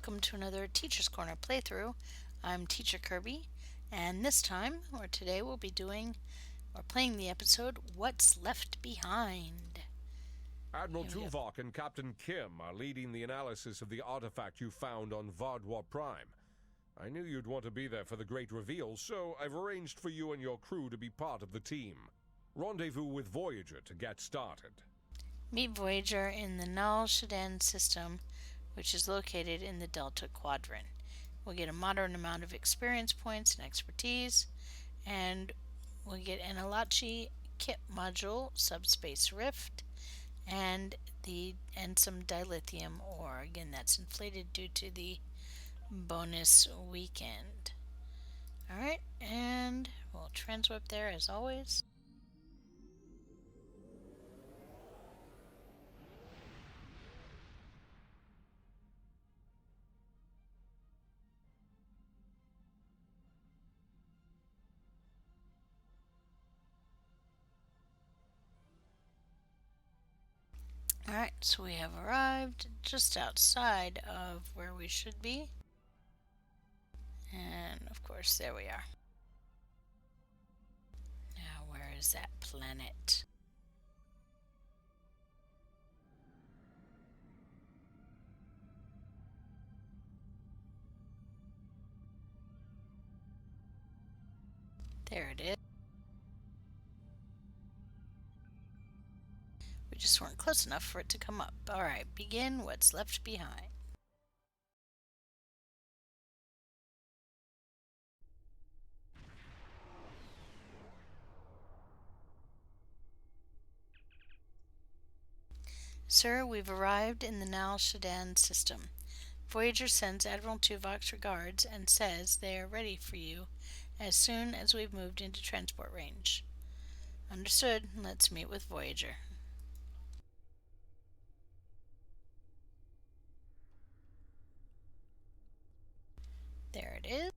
welcome to another Teacher's Corner playthrough. I'm Teacher Kirby, and this time, or today, we'll be doing or playing the episode What's Left Behind. Admiral Tuvok and Captain Kim are leading the analysis of the artifact you found on Vardwar Prime. I knew you'd want to be there for the great reveal, so I've arranged for you and your crew to be part of the team. Rendezvous with Voyager to get started. Meet Voyager in the Nal Shadan system, which is located in the Delta Quadrant. We'll get a moderate amount of experience points and expertise, and we'll get an Alachi kit module, subspace rift, and some dilithium ore. Again, that's inflated due to the bonus weekend. Alright, and we'll transwip there as always. Alright, so we have arrived just outside of where we should be. And of course, there we are. Now, where is that planet? There it is. We just weren't close enough for it to come up. Alright, begin What's Left Behind. Sir, we've arrived in the Nal Shadan system. Voyager sends Admiral Tuvok's regards and says they are ready for you as soon as we've moved into transport range. Understood. Let's meet with Voyager. There it is.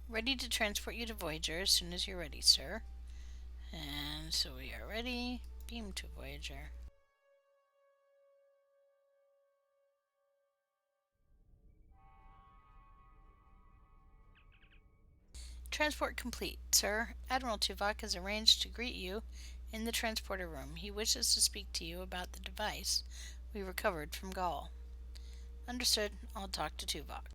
Ready to transport you to Voyager as soon as you're ready, sir. And so we are ready. Beam to Voyager. Transport complete, sir. Admiral Tuvok has arranged to greet you in the transporter room. He wishes to speak to you about the device we recovered from Gaul. Understood. I'll talk to Tuvok.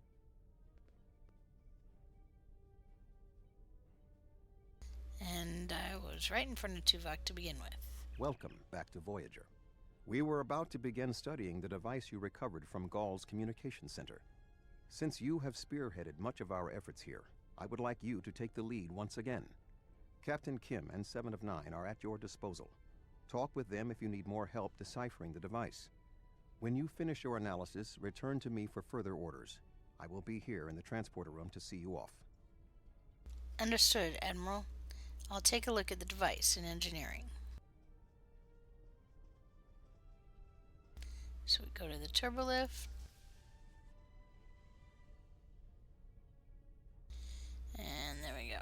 And I was right in front of Tuvok to begin with. Welcome back to Voyager. We were about to begin studying the device you recovered from Gaul's communication center. Since you have spearheaded much of our efforts here, I would like you to take the lead once again. Captain Kim and 7 of 9 are at your disposal. Talk with them if you need more help deciphering the device. When you finish your analysis, return to me for further orders. I will be here in the transporter room to see you off. Understood, Admiral. I'll take a look at the device in engineering. So we go to the turbolift. And there we go.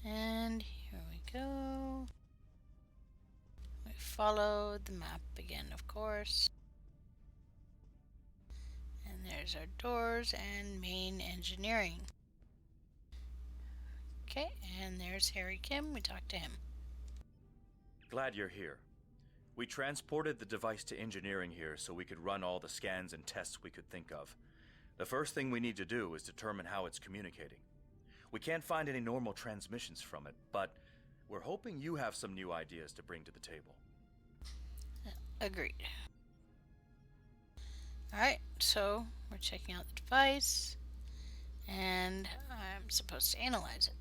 And here we go. We follow the map again, of course. And there's our doors and main engineering. Okay, and there's Harry Kim. We talked to him. Glad you're here. We transported the device to engineering here so we could run all the scans and tests we could think of. The first thing we need to do is determine how it's communicating. We can't find any normal transmissions from it, but we're hoping you have some new ideas to bring to the table. Agreed. Alright, so we're checking out the device, and I'm supposed to analyze it.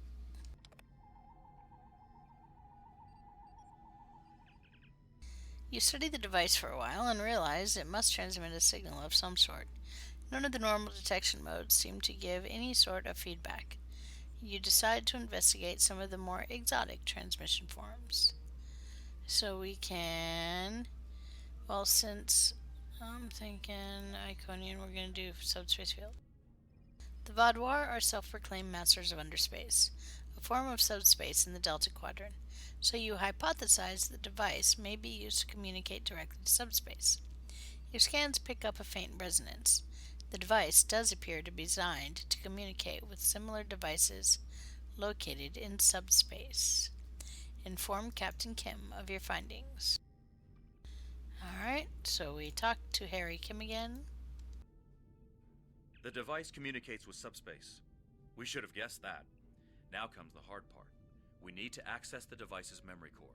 You study the device for a while and realize it must transmit a signal of some sort. None of the normal detection modes seem to give any sort of feedback. You decide to investigate some of the more exotic transmission forms. So we can... Well, since I'm thinking Iconian, we're going to do subspace field. The Vardwar are self-proclaimed masters of underspace. a form of subspace in the Delta Quadrant, so you hypothesize the device may be used to communicate directly to subspace. Your scans pick up a faint resonance. The device does appear to be designed to communicate with similar devices located in subspace. Inform Captain Kim of your findings. Alright, so we talked to Harry Kim again. The device communicates with subspace. We should have guessed that. Now comes the hard part. We need to access the device's memory core.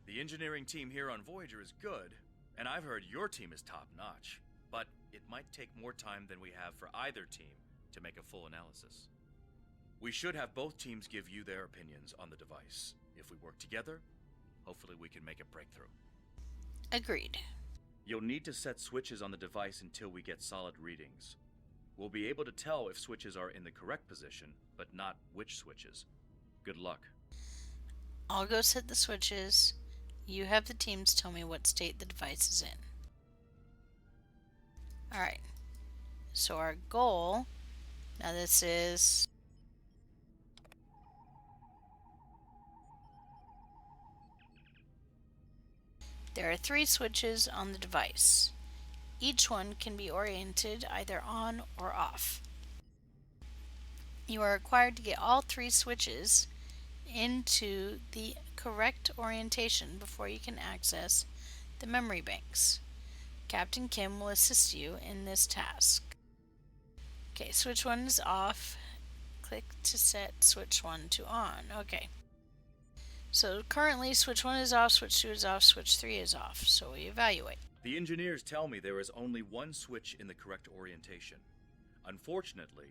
The engineering team here on Voyager is good, and I've heard your team is top-notch, but it might take more time than we have for either team to make a full analysis. We should have both teams give you their opinions on the device. If we work together, hopefully we can make a breakthrough. Agreed. You'll need to set switches on the device until we get solid readings. We'll be able to tell if switches are in the correct position, but not which switches. Good luck. I'll go set the switches. You have the teams tell me what state the device is in. Alright. So our goal, now this is... There are 3 switches on the device. Each one can be oriented either on or off. You are required to get all 3 switches into the correct orientation before you can access the memory banks. Captain Kim will assist you in this task. Okay, switch 1 is off. Click to set switch 1 to on. Okay. So currently switch 1 is off, switch 2 is off, switch 3 is off. So we evaluate. The engineers tell me there is only one switch in the correct orientation. Unfortunately,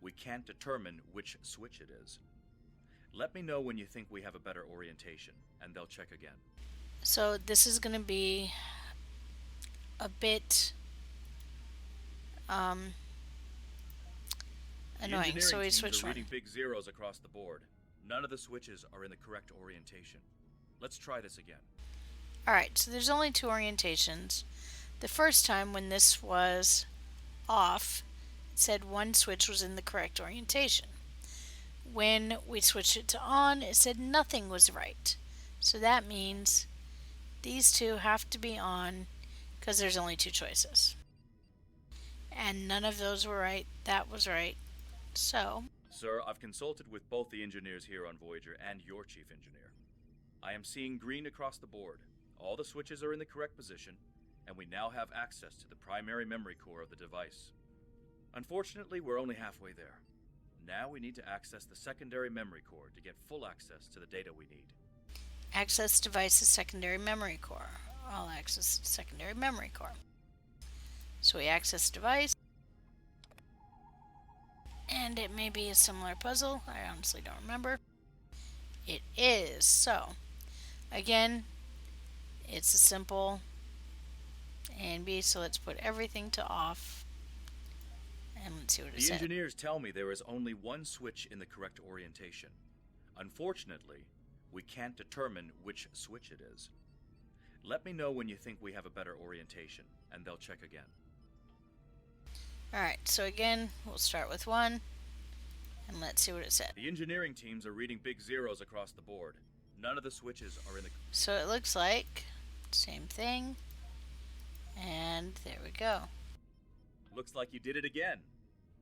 we can't determine which switch it is. Let me know when you think we have a better orientation, and they'll check again. So this is going to be a bit annoying. So we switch one. Reading big zeros across the board. None of the switches are in the correct orientation. Let's try this again. Alright, so there's only 2 orientations. The first time when this was off, it said one switch was in the correct orientation. When we switched it to on, it said nothing was right. So that means these 2 have to be on because there's only 2 choices. And none of those were right. That was right. So... Sir, I've consulted with both the engineers here on Voyager and your chief engineer. I am seeing green across the board. All the switches are in the correct position, and we now have access to the primary memory core of the device. Unfortunately, we're only halfway there. Now we need to access the secondary memory core to get full access to the data we need. Access device's secondary memory core. I'll access secondary memory core. So we access device. And it may be a similar puzzle. I honestly don't remember. It is. So, again, it's a simple A and B. So let's put everything to off. And let's see what it says. The engineers tell me there is only one switch in the correct orientation. Unfortunately, we can't determine which switch it is. Let me know when you think we have a better orientation, and they'll check again. Alright, so again, we'll start with 1, and let's see what it said. The engineering teams are reading big zeros across the board. None of the switches are in the... So it looks like, same thing, and there we go. Looks like you did it again.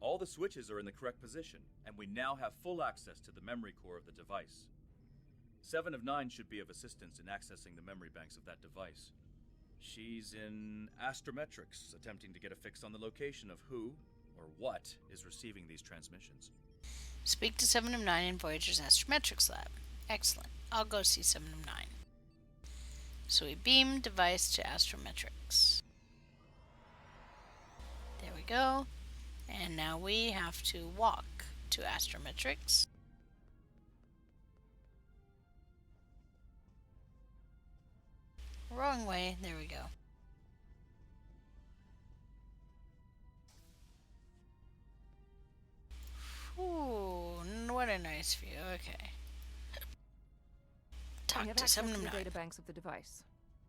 All the switches are in the correct position, and we now have full access to the memory core of the device. 7 of 9 should be of assistance in accessing the memory banks of that device. She's in astrometrics, attempting to get a fix on the location of who, or what, is receiving these transmissions. Speak to 7 of 9 in Voyager's astrometrics lab. Excellent. I'll go see 7 of 9. So we beam device to astrometrics. There we go. And now we have to walk to astrometrics. Wrong way. There we go. Ooh, what a nice view. Okay. We Talk have to access 7 to of the 9. data banks of the device.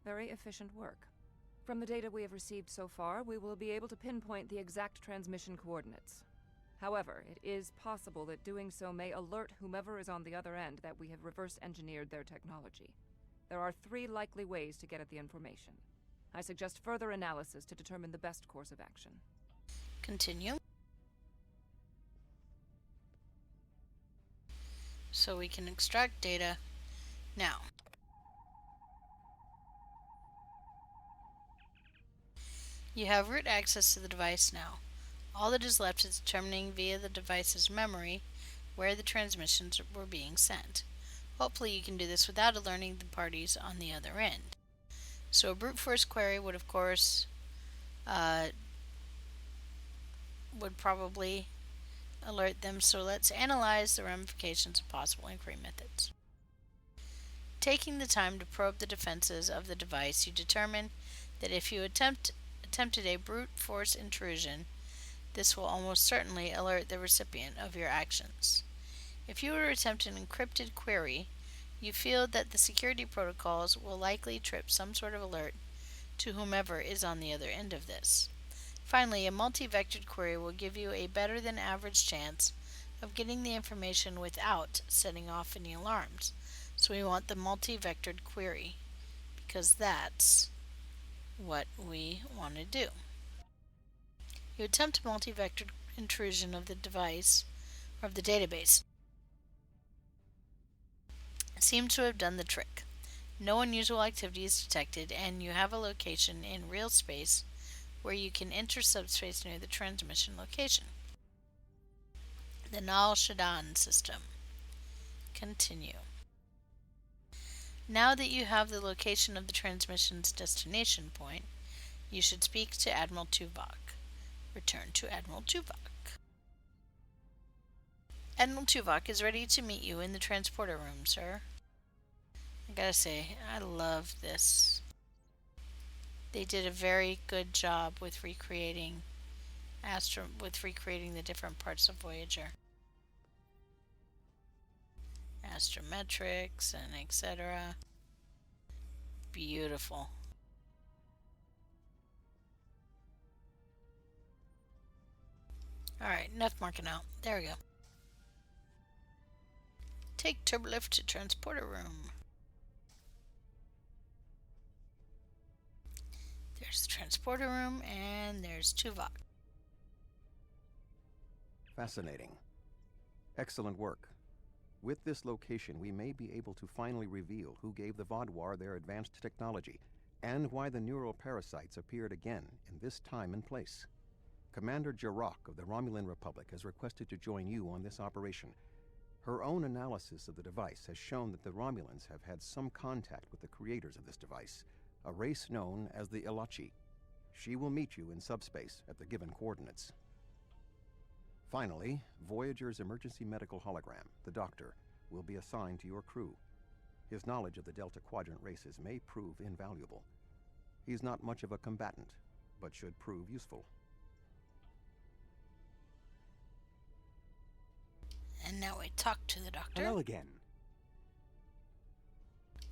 Very efficient work. From the data we have received so far, we will be able to pinpoint the exact transmission coordinates. However, it is possible that doing so may alert whomever is on the other end that we have reverse engineered their technology. There are 3 likely ways to get at the information. I suggest further analysis to determine the best course of action. Continue. So we can extract data now. You have root access to the device now. All that is left is determining via the device's memory where the transmissions were being sent. Hopefully you can do this without alerting the parties on the other end. So a brute force query would of course would probably alert them, so let's analyze the ramifications of possible inquiry methods. Taking the time to probe the defenses of the device, you determine that if you attempted a brute force intrusion, this will almost certainly alert the recipient of your actions. If you were to attempt an encrypted query, you feel that the security protocols will likely trip some sort of alert to whomever is on the other end of this. Finally, a multi-vectored query will give you a better than average chance of getting the information without setting off any alarms. So we want the multi-vectored query because that's what we want to do. You attempt a multi-vectored intrusion of the device or of the database. It seems to have done the trick. No unusual activity is detected, and you have a location in real space where you can enter subspace near the transmission location. The Nal Shaddan system. Continue. Now that you have the location of the transmission's destination point, you should speak to Admiral Tuvok. Return to Admiral Tuvok. Admiral Tuvok is ready to meet you in the transporter room, sir. I gotta say, I love this. They did a very good job with recreating the different parts of Voyager. Astrometrics and etc. Beautiful. Alright, enough marking out. There we go. Take turbolift to transporter room. There's the transporter room, and there's Tuvok. Fascinating. Excellent work. With this location, we may be able to finally reveal who gave the Vaadwaur their advanced technology, and why the neural parasites appeared again in this time and place. Commander Jirok of the Romulan Republic has requested to join you on this operation. Her own analysis of the device has shown that the Romulans have had some contact with the creators of this device, a race known as the Ilachi. She will meet you in subspace at the given coordinates. Finally, Voyager's emergency medical hologram, the Doctor, will be assigned to your crew. His knowledge of the Delta Quadrant races may prove invaluable. He's not much of a combatant, but should prove useful. And now we talk to the Doctor. Hello again.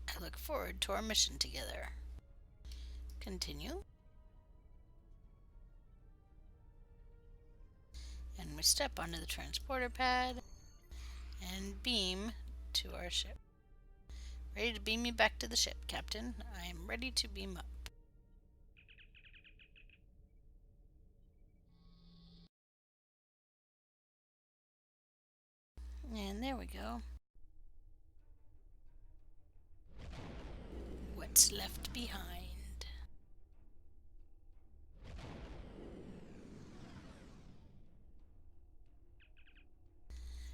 I look forward to our mission together. Continue. And we step onto the transporter pad and beam to our ship. Ready to beam me back to the ship, Captain. I am ready to beam up. And there we go. What's left behind?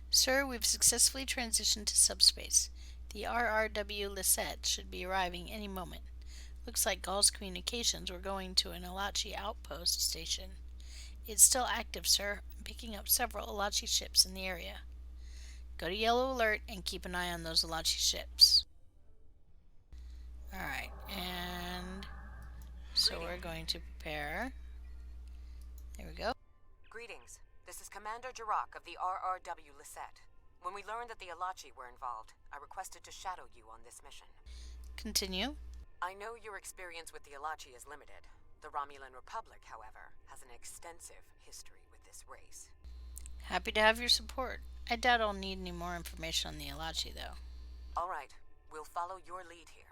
Sir, we've successfully transitioned to subspace. The RRW Lisette should be arriving any moment. Looks like Gaull's communications were going to an Ilachi outpost station. It's still active, sir. I'm picking up several Ilachi ships in the area. Go to Yellow Alert and keep an eye on those Ilachi ships. Alright, and so we're going to prepare. There we go. Greetings. This is Commander Jirok of the RRW Lisette. When we learned that the Ilachi were involved, I requested to shadow you on this mission. Continue. I know your experience with the Ilachi is limited. The Romulan Republic, however, has an extensive history with this race. Happy to have your support. I doubt I'll need any more information on the Alachi, though. All right, we'll follow your lead here.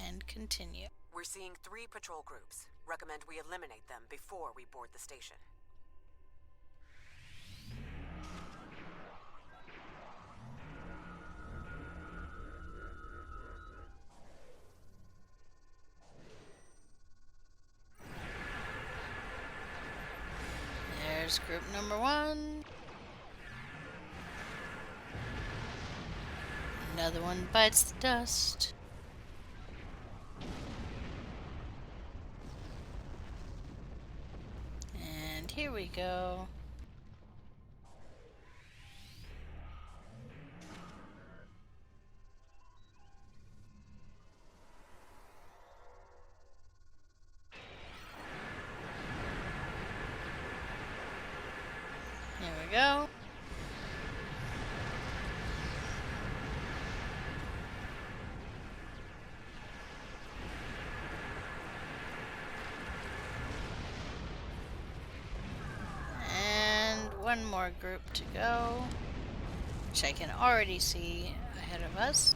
And continue. We're seeing 3 patrol groups. Recommend we eliminate them before we board the station. There's group number 1. Another one bites the dust. And here we go. There we go. And one more group to go, which I can already see ahead of us.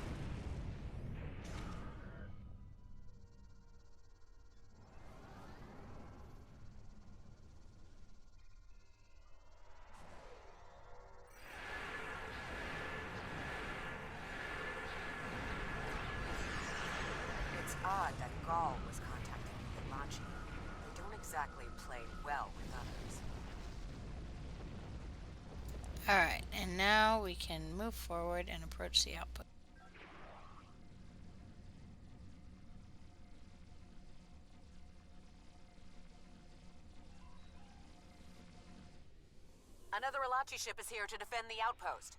It's odd that Gaul was contacting the Alachi. They don't exactly play well with others. Alright, and now we can move forward and approach the output. Another Alachi ship is here to defend the outpost.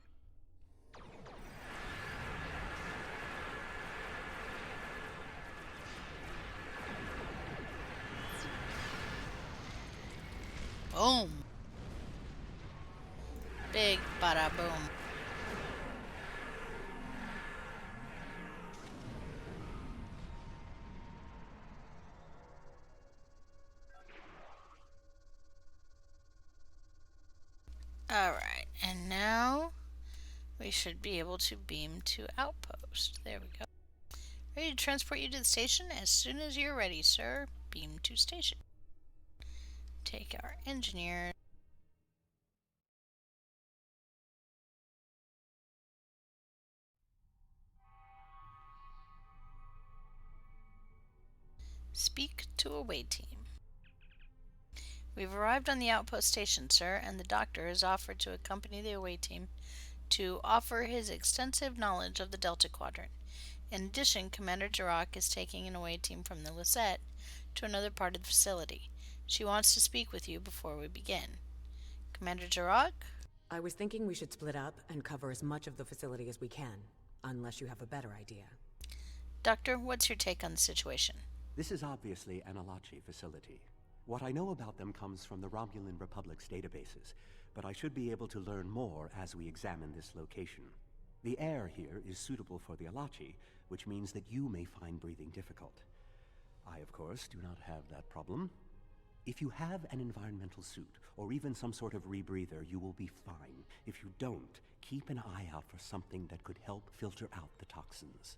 Boom! Big bada boom. Alright, and now we should be able to beam to outpost. There we go. Ready to transport you to the station as soon as you're ready, sir. Beam to station. Take our engineer. Speak to away team. We've arrived on the outpost station, sir, and the doctor has offered to accompany the away team to offer his extensive knowledge of the Delta Quadrant. In addition, Commander Jirok is taking an away team from the Lisette to another part of the facility. She wants to speak with you before we begin. Commander Jirok? I was thinking we should split up and cover as much of the facility as we can, unless you have a better idea. Doctor, what's your take on the situation? This is obviously an Alachi facility. What I know about them comes from the Romulan Republic's databases, but I should be able to learn more as we examine this location. The air here is suitable for the Alachi, which means that you may find breathing difficult. I, of course, do not have that problem. If you have an environmental suit, or even some sort of rebreather, you will be fine. If you don't, keep an eye out for something that could help filter out the toxins.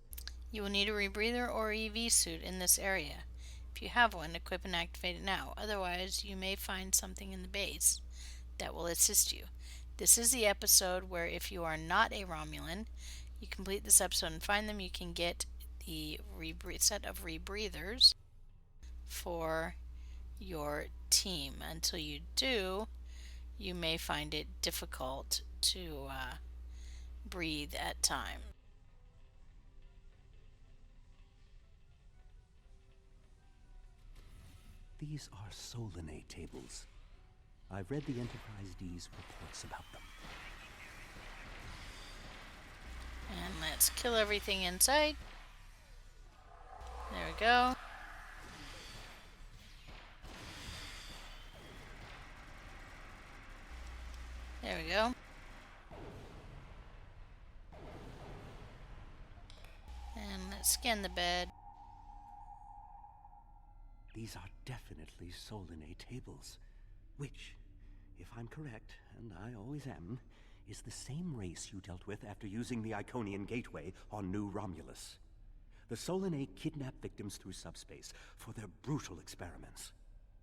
You will need a rebreather or EV suit in this area. If you have one, equip and activate it now. Otherwise, you may find something in the base that will assist you. This is the episode where if you are not a Romulan, you complete this episode and find them, you can get the set of rebreathers for your team. Until you do, you may find it difficult to breathe at times. These are Solinae tables. I've read the Enterprise D's reports about them. And let's kill everything inside. There we go. There we go. And let's scan the bed. These are definitely Solinae tables, which, if I'm correct, and I always am, is the same race you dealt with after using the Iconian Gateway on New Romulus. The Solanae kidnap victims through subspace for their brutal experiments.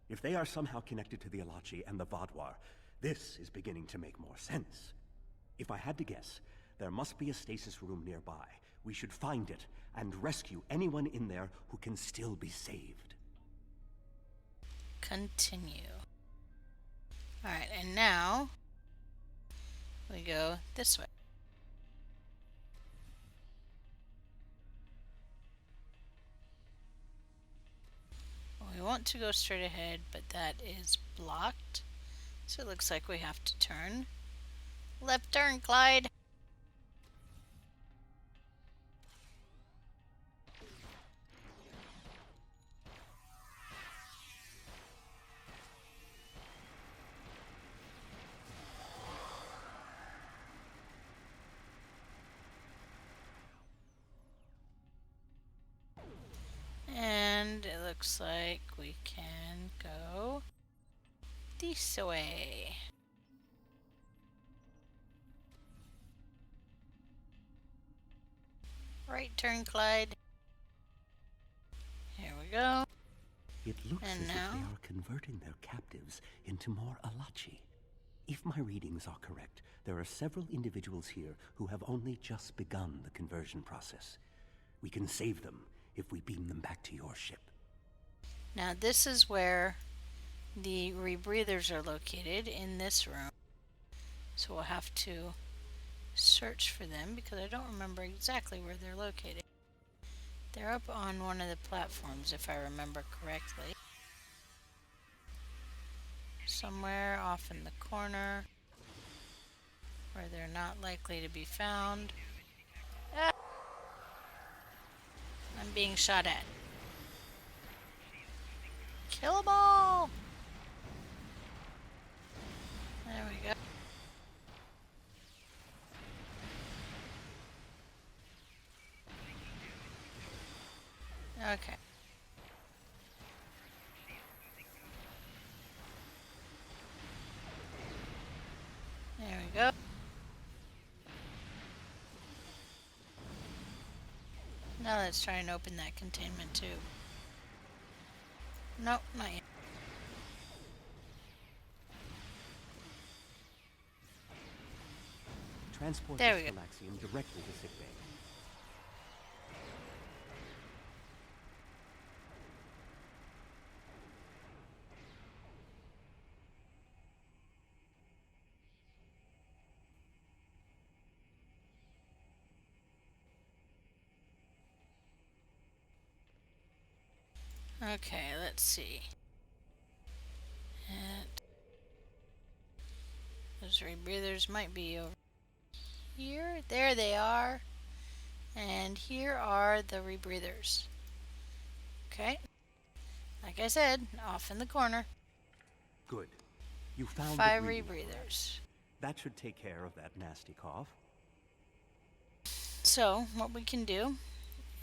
If they are somehow connected to the Alachi and the Vaadwaur, this is beginning to make more sense. If I had to guess, there must be a stasis room nearby. We should find it and rescue anyone in there who can still be saved. Continue. Alright, and now we go this way. We want to go straight ahead, but that is blocked. So it looks like we have to turn. Left turn, Clyde! And it looks like we can go this way. Right turn, Clyde. Here we go. It looks And as if now? they are converting their captives into more Alachi. If my readings are correct, there are several individuals here who have only just begun the conversion process. We can save them if we beam them back to your ship. Now this is where the rebreathers are located, in this room. So we'll have to search for them because I don't remember exactly where they're located. They're up on one of the platforms, if I remember correctly. Somewhere off in the corner where they're not likely to be found. Ah! I'm being shot at. Kill 'em all! There we go. Okay. There we go. Now let's try and open that containment tube. Nope, not yet. Transport There this we go. Galaxian directly to sickbay. Okay, let's see. And those rebreathers might be over here. There they are. And here are the rebreathers. Okay. Like I said, off in the corner. Good. You found 5 the breathing rebreathers. apparatus. That should take care of that nasty cough. So, what we can do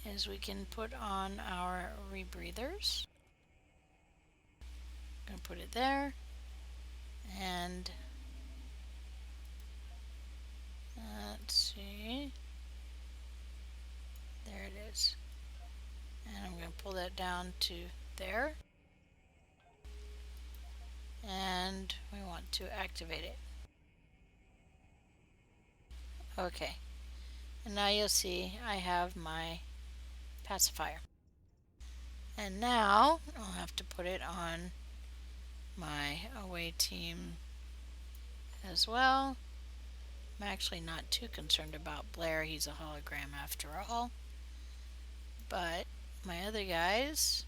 is we can put on our rebreathers. I'm going to put it there. And let's see. There it is. And I'm going to pull that down to there. And we want to activate it. Okay. And now you'll see I have my pacifier. And now I'll have to put it on my away team as well. I'm actually not too concerned about Blair. He's a hologram after all. But my other guys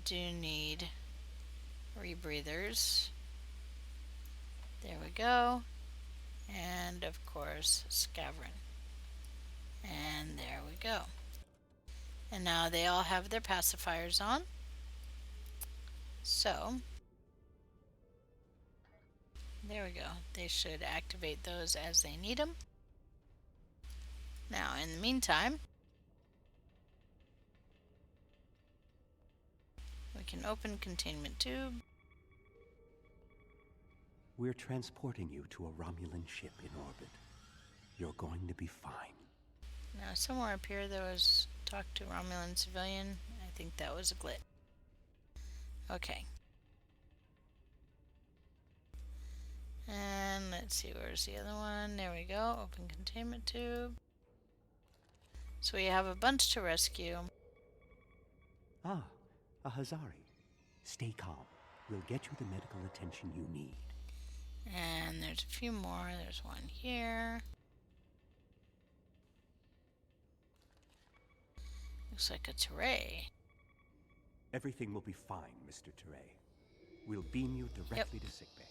do need rebreathers. There we go. And of course, Scavron. And there we go. And now they all have their pacifiers on. So, there we go. They should activate those as they need them. Now, in the meantime, we can open containment tube. We're transporting you to a Romulan ship in orbit. You're going to be fine. Now, somewhere up here there was talk to Romulan civilian. I think that was a glitch. Okay. And let's see, where's the other one? There we go. Open containment tube. So we have a bunch to rescue. Ah, a Hazari. Stay calm. We'll get you the medical attention you need. And there's a few more. There's one here. Looks like a Teray. Everything will be fine, Mr. Teray. We'll beam you directly to sickbay.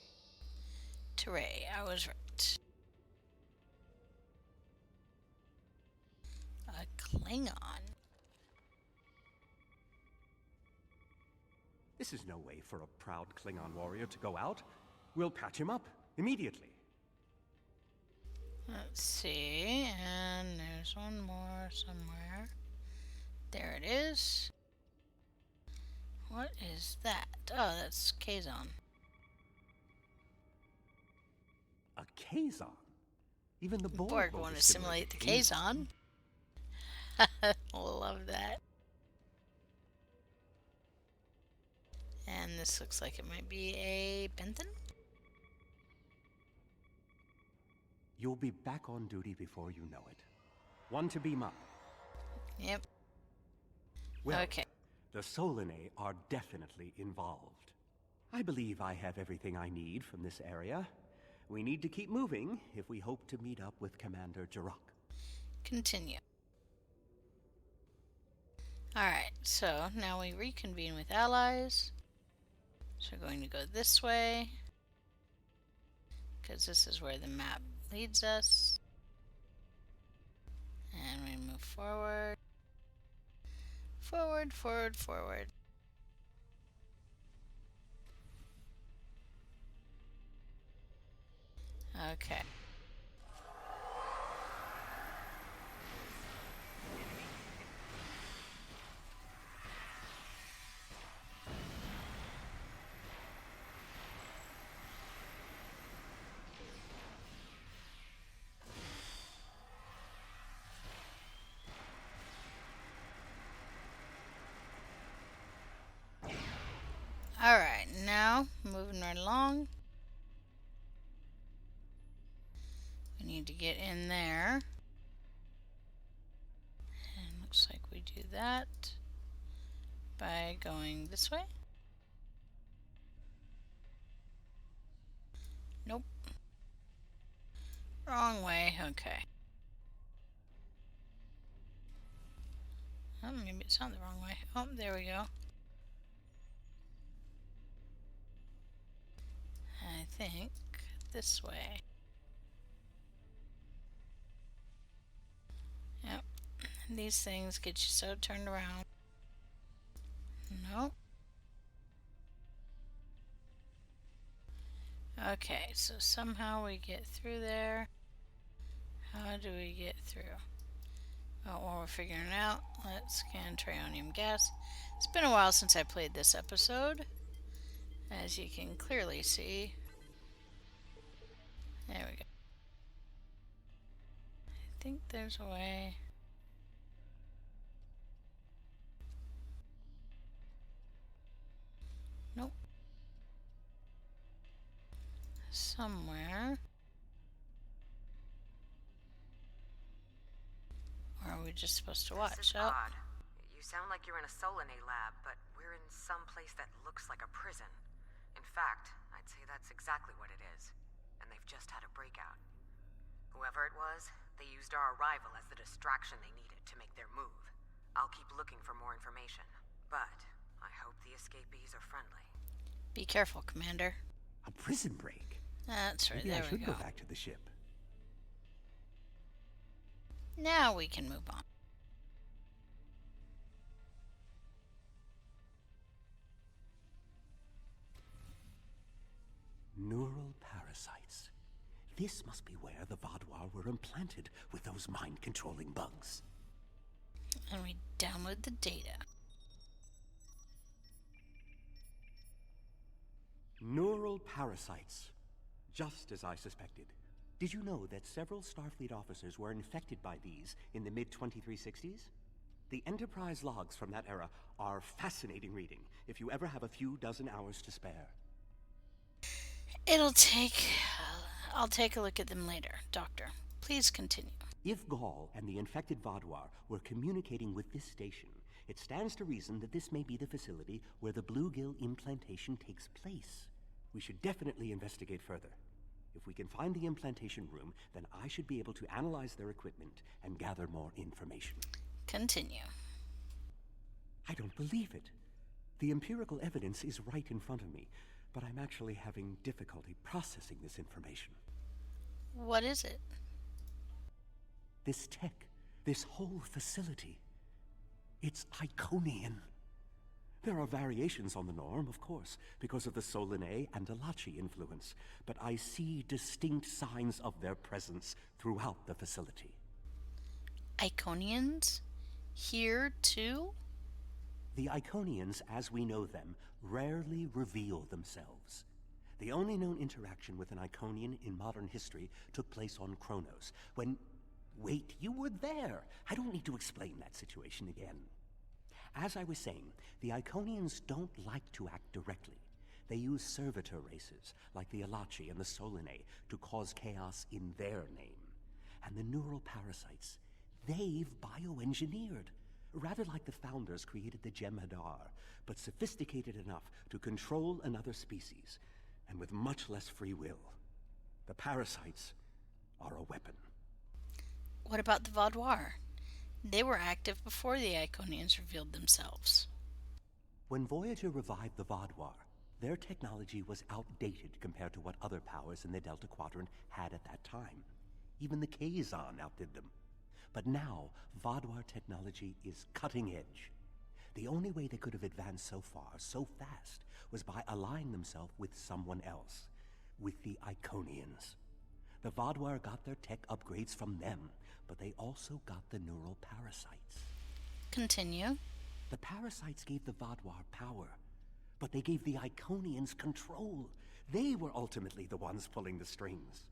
Teray, I was right. A Klingon. This is no way for a proud Klingon warrior to go out. We'll patch him up immediately. Let's see, and there's one more somewhere. There it is. What is that? Oh, that's Kazon. A Kazon? Even the Borg won't want to assimilate the Kazon. Love that. And this looks like it might be a Benton? You'll be back on duty before you know it. One to beam up. Yep. Well, okay. The Solanae are definitely involved. I believe I have everything I need from this area. We need to keep moving if we hope to meet up with Commander Jirok. Continue. Alright, so now we reconvene with allies. So we're going to go this way, because this is where the map leads us. And we move forward. Forward, forward, forward. Okay. Alright, now moving right along. We need to get in there. And looks like we do that by going this way. Nope. Wrong way, okay. Oh, maybe it's not the wrong way. Oh, there we go. I think this way. Yep. These things get you so turned around. Nope. Okay, so somehow we get through there. How do we get through? Oh, while we're figuring it out, let's scan trionium gas. It's been a while since I played this episode, as you can clearly see. There we go. I think there's a way. Nope. Somewhere. Or are we just supposed to watch? This is odd. You sound like you're in a Solanae lab, but we're in some place that looks like a prison. In fact, I'd say that's exactly what it is. And they've just had a breakout. Whoever it was, they used our arrival as the distraction they needed to make their move. I'll keep looking for more information, but I hope the escapees are friendly. Be careful, Commander. A prison break? That's right, Maybe there I we should go. go back to the ship. Now we can move on. Neural parasites. This must be where the Vaadwaur were implanted with those mind-controlling bugs. And we download the data. Neural parasites. Just as I suspected. Did you know that several Starfleet officers were infected by these in the mid-2360s? The Enterprise logs from that era are fascinating reading, if you ever have a few dozen hours to spare. It'll take... I'll take a look at them later, Doctor. Please continue. If Gaul and the infected Vaadwaur were communicating with this station, it stands to reason that this may be the facility where the bluegill implantation takes place. We should definitely investigate further. If we can find the implantation room, then I should be able to analyze their equipment and gather more information. Continue. I don't believe it. The empirical evidence is right in front of me, but I'm actually having difficulty processing this information. What is it? This tech, this whole facility, it's Iconian. There are variations on the norm, of course, because of the Solanae and Alachi influence, but I see distinct signs of their presence throughout the facility. Iconians? Here, too? The Iconians, as we know them, rarely reveal themselves. The only known interaction with an Iconian in modern history took place on Kronos, when... Wait, you were there! I don't need to explain that situation again. As I was saying, the Iconians don't like to act directly. They use servitor races, like the Alachi and the Solanae, to cause chaos in their name. And the neural parasites, they've bioengineered. Rather like the founders created the Jem'Hadar, but sophisticated enough to control another species, and with much less free will. The parasites are a weapon. What about the Vaadwaur? They were active before the Iconians revealed themselves. When Voyager revived the Vaadwaur, their technology was outdated compared to what other powers in the Delta Quadrant had at that time. Even the Kazon outdid them. But now, Vaadwaur technology is cutting edge. The only way they could have advanced so far, so fast, was by allying themselves with someone else, with the Iconians. The Vaadwaur got their tech upgrades from them, but they also got the neural parasites. Continue. The parasites gave the Vaadwaur power, but they gave the Iconians control. They were ultimately the ones pulling the strings.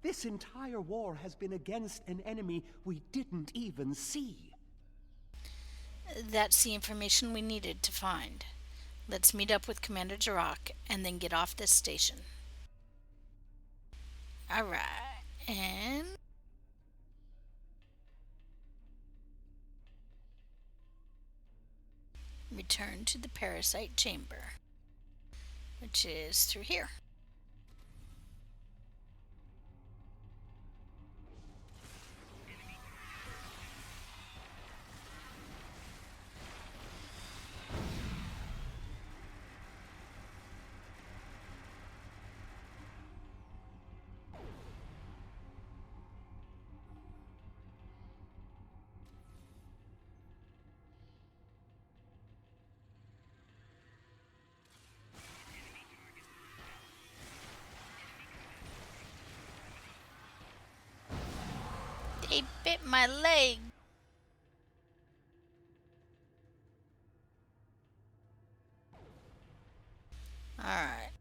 This entire war has been against an enemy we didn't even see. That's the information we needed to find. Let's meet up with Commander Jirok and then get off this station. Alright, and... return to the parasite chamber, which is through here. They bit my leg. Alright.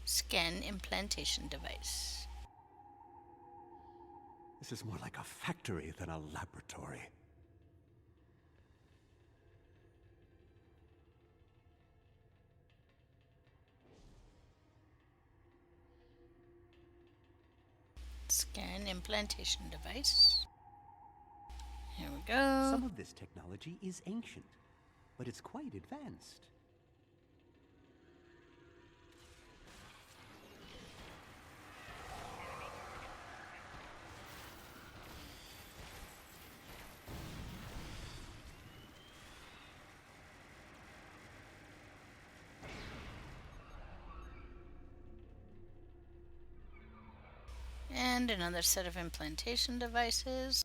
Scan implantation device. This is more like a factory than a laboratory. Scan implantation device. Here we go. Some of this technology is ancient, but it's quite advanced. And another set of implantation devices.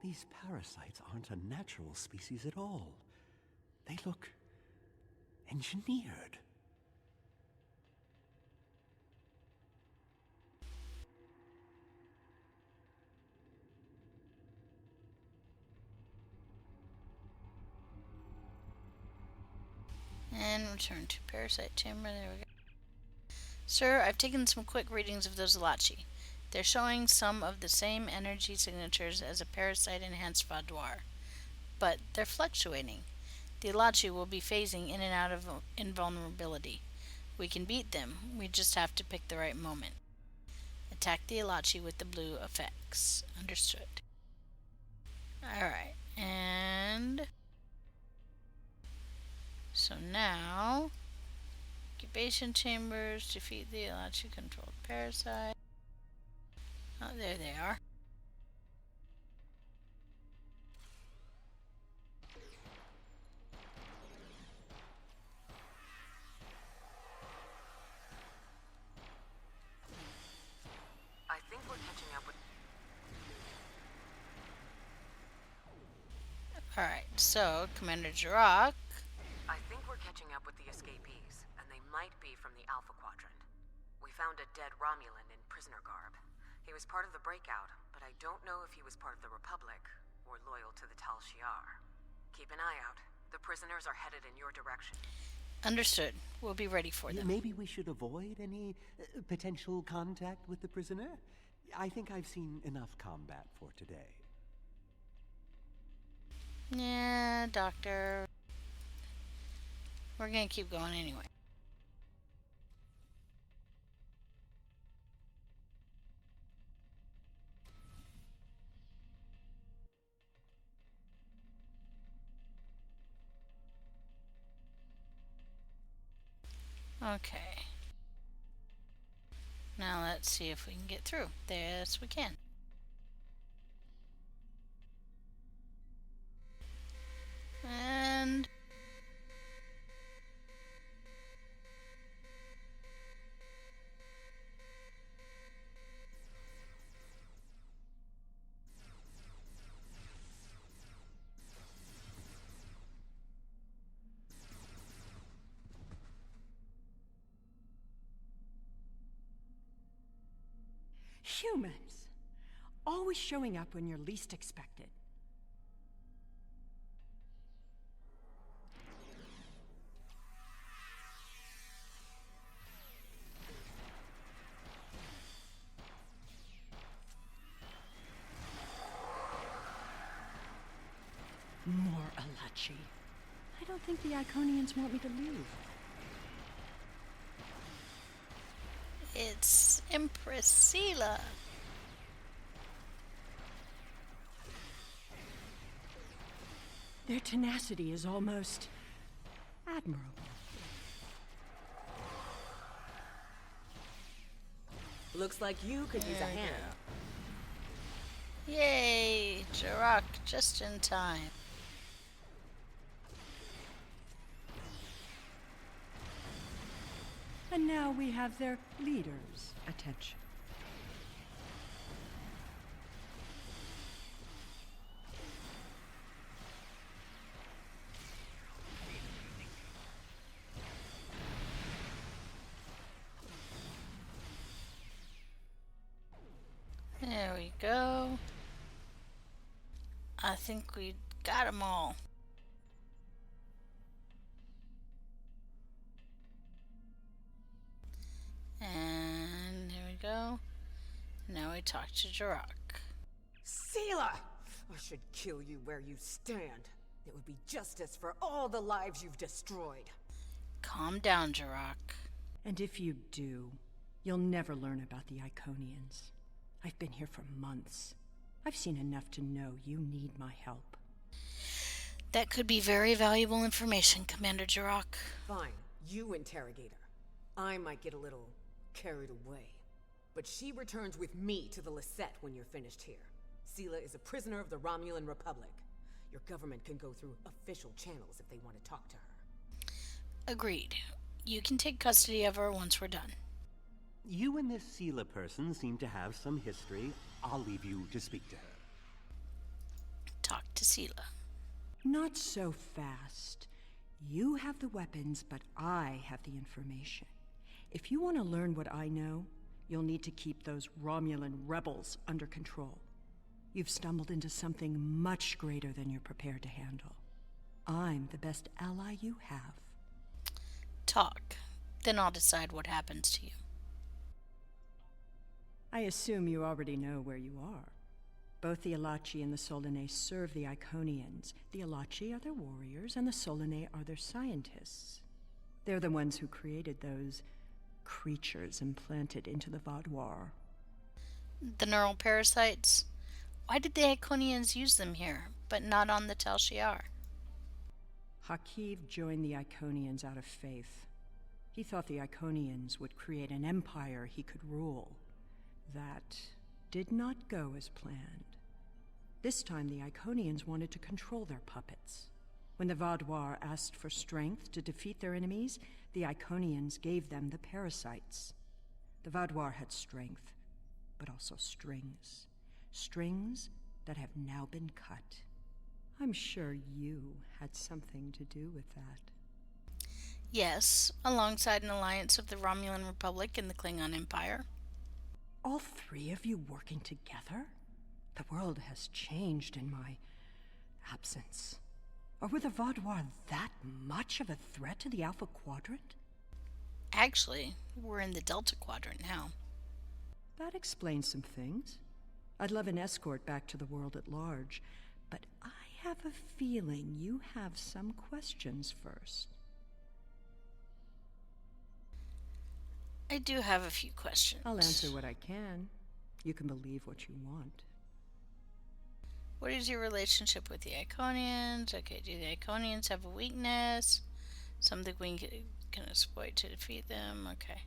These parasites aren't a natural species at all. They look engineered. And return to parasite chamber. There we go. Sir, I've taken some quick readings of those Alachi. They're showing some of the same energy signatures as a parasite-enhanced Vadoir, but they're fluctuating. The Alachi will be phasing in and out of invulnerability. We can beat them, we just have to pick the right moment. Attack the Alachi with the blue effects. Understood. Alright, and so now incubation chambers, defeat the Alachi controlled parasite. Oh, there they are. I think we're catching up with... Alright, so Commander Jirok. I think we're catching up with the escapees, and they might be from the Alpha Quadrant. We found a dead Romulan in prisoner garb. He was part of the breakout, but I don't know if he was part of the Republic or loyal to the Tal Shiar. Keep an eye out. The prisoners are headed in your direction. Understood. We'll be ready for them. Maybe we should avoid any potential contact with the prisoner? I think I've seen enough combat for today. Yeah, Doctor. We're gonna keep going anyway. Okay. Now let's see if we can get through. Yes, we can. And Humans. Always showing up when you're least expected. More Alachi. I don't think the Iconians want me to leave. it's Empress Sela. Their tenacity is almost admirable. Looks like you could use a hand. Yay! Jirok, just in time. And now we have their leader's attention. There we go. I think we got them all. And there we go. Now we talk to Jirok. Sela! I should kill you where you stand. It would be justice for all the lives you've destroyed. Calm down, Jirok. And if you do, you'll never learn about the Iconians. I've been here for months. I've seen enough to know you need my help. That could be very valuable information, Commander Jirok. Fine, you interrogate her. I might get a little carried away. But she returns with me to the Lisette when you're finished here. Sela is a prisoner of the Romulan Republic. Your government can go through official channels if they want to talk to her. Agreed. You can take custody of her once we're done. You and this Sela person seem to have some history. I'll leave you to speak to her. Talk to Sela. Not so fast. You have the weapons, but I have the information. If you want to learn what I know, you'll need to keep those Romulan rebels under control. You've stumbled into something much greater than you're prepared to handle. I'm the best ally you have. Talk. Then I'll decide what happens to you. I assume you already know where you are. Both the Alachi and the Solanae serve the Iconians. The Alachi are their warriors, and the Solanae are their scientists. They're the ones who created those creatures implanted into the Vaudouar. The neural parasites? Why did the Iconians use them here, but not on the Tal Shiar? Hakiv joined the Iconians out of faith. He thought the Iconians would create an empire he could rule. That did not go as planned. This time the Iconians wanted to control their puppets. When the Vaudouar asked for strength to defeat their enemies, the Iconians gave them the parasites. The Vaudouar had strength, but also strings. Strings that have now been cut. I'm sure you had something to do with that. Yes, alongside an alliance of the Romulan Republic and the Klingon Empire. All three of you working together? The world has changed in my absence. Or were the Vaudouar that much of a threat to the Alpha Quadrant? Actually, we're in the Delta Quadrant now. That explains some things. I'd love an escort back to the world at large, but I have a feeling you have some questions first. I do have a few questions. I'll answer what I can. You can believe what you want. What is your relationship with the Iconians? Okay, do the Iconians have a weakness? Something we can exploit to defeat them? Okay.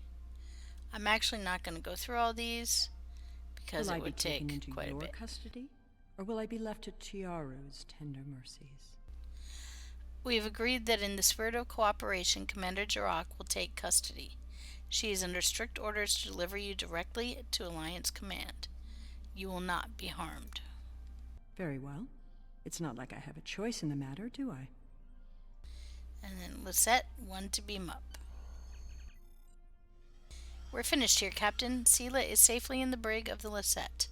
I'm actually not going to go through all these because it would take quite a bit. Will I be taken into your custody? Or will I be left to Chiaru's tender mercies? We have agreed that in the spirit of cooperation, Commander Jirok will take custody. She is under strict orders to deliver you directly to Alliance Command. You will not be harmed. Very well. It's not like I have a choice in the matter, do I? And then Lisette, one to beam up. We're finished here, Captain. Sela is safely in the brig of the Lisette.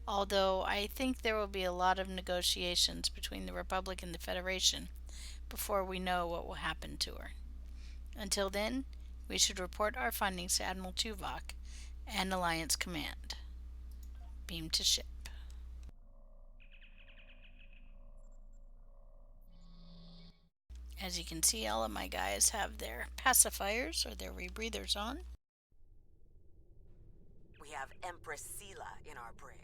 Although I think there will be a lot of negotiations between the Republic and the Federation before we know what will happen to her. Until then, we should report our findings to Admiral Tuvok and Alliance Command. Beam to ship. As you can see, all of my guys have their pacifiers or their rebreathers on. We have Empress Sela in our brig.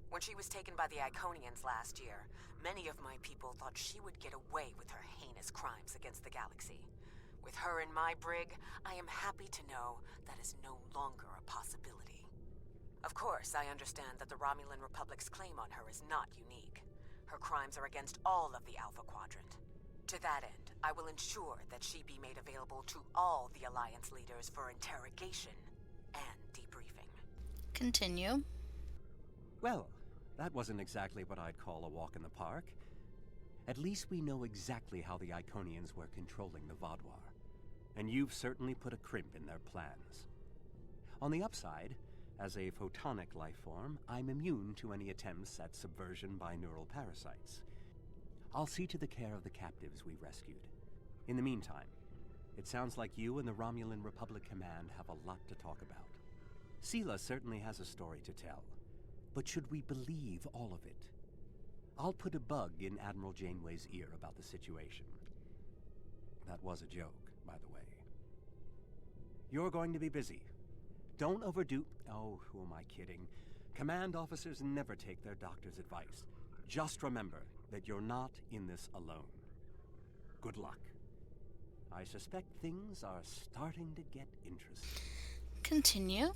When she was taken by the Iconians last year, many of my people thought she would get away with her heinous crimes against the galaxy. With her in my brig, I am happy to know that is no longer a possibility. Of course, I understand that the Romulan Republic's claim on her is not unique. Her crimes are against all of the Alpha Quadrant. To that end, I will ensure that she be made available to all the Alliance leaders for interrogation and debriefing. Continue. Well, that wasn't exactly what I'd call a walk in the park. At least we know exactly how the Iconians were controlling the Vaudouar, and you've certainly put a crimp in their plans. On the upside, as a photonic life form, I'm immune to any attempts at subversion by neural parasites. I'll see to the care of the captives we rescued. In the meantime, it sounds like you and the Romulan Republic Command have a lot to talk about. Sela certainly has a story to tell, but should we believe all of it? I'll put a bug in Admiral Janeway's ear about the situation. That was a joke, by the way. You're going to be busy. Don't overdo... Oh, who am I kidding? Command officers never take their doctor's advice. Just remember that you're not in this alone. Good luck. I suspect things are starting to get interesting. Continue.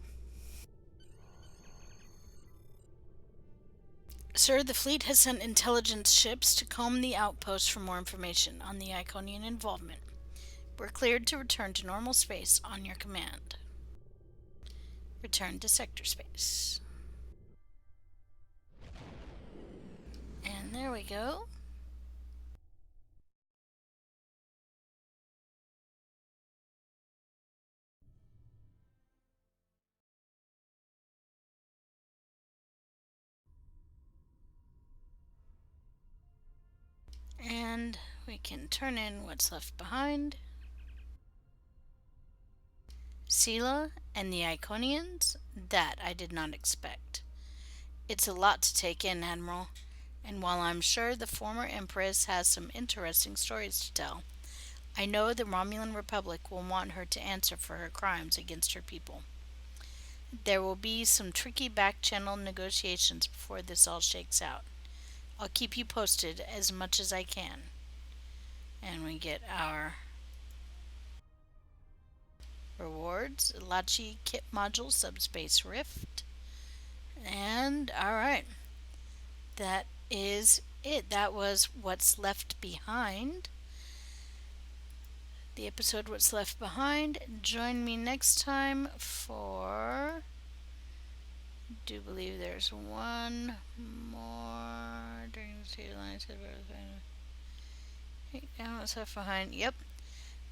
Sir, the fleet has sent intelligence ships to comb the outpost for more information on the Iconian involvement. We're cleared to return to normal space on your command. Return to sector space. And there we go. And we can turn in what's left behind. Sela and the Iconians? That I did not expect. It's a lot to take in, Admiral, and while I'm sure the former Empress has some interesting stories to tell, I know the Romulan Republic will want her to answer for her crimes against her people. There will be some tricky back channel negotiations before this all shakes out. I'll keep you posted as much as I can. And we get our rewards: Lachi Kit Module Subspace Rift. And alright, that is it. That was What's Left Behind. The episode What's Left Behind. Join me next time for. I do believe there's one more during the two lines. What's Left Behind. Yep.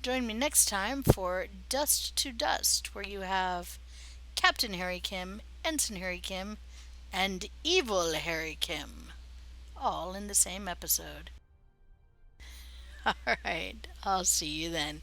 Join me next time for Dust to Dust, where you have Captain Harry Kim, Ensign Harry Kim, and Evil Harry Kim, all in the same episode. Alright, I'll see you then.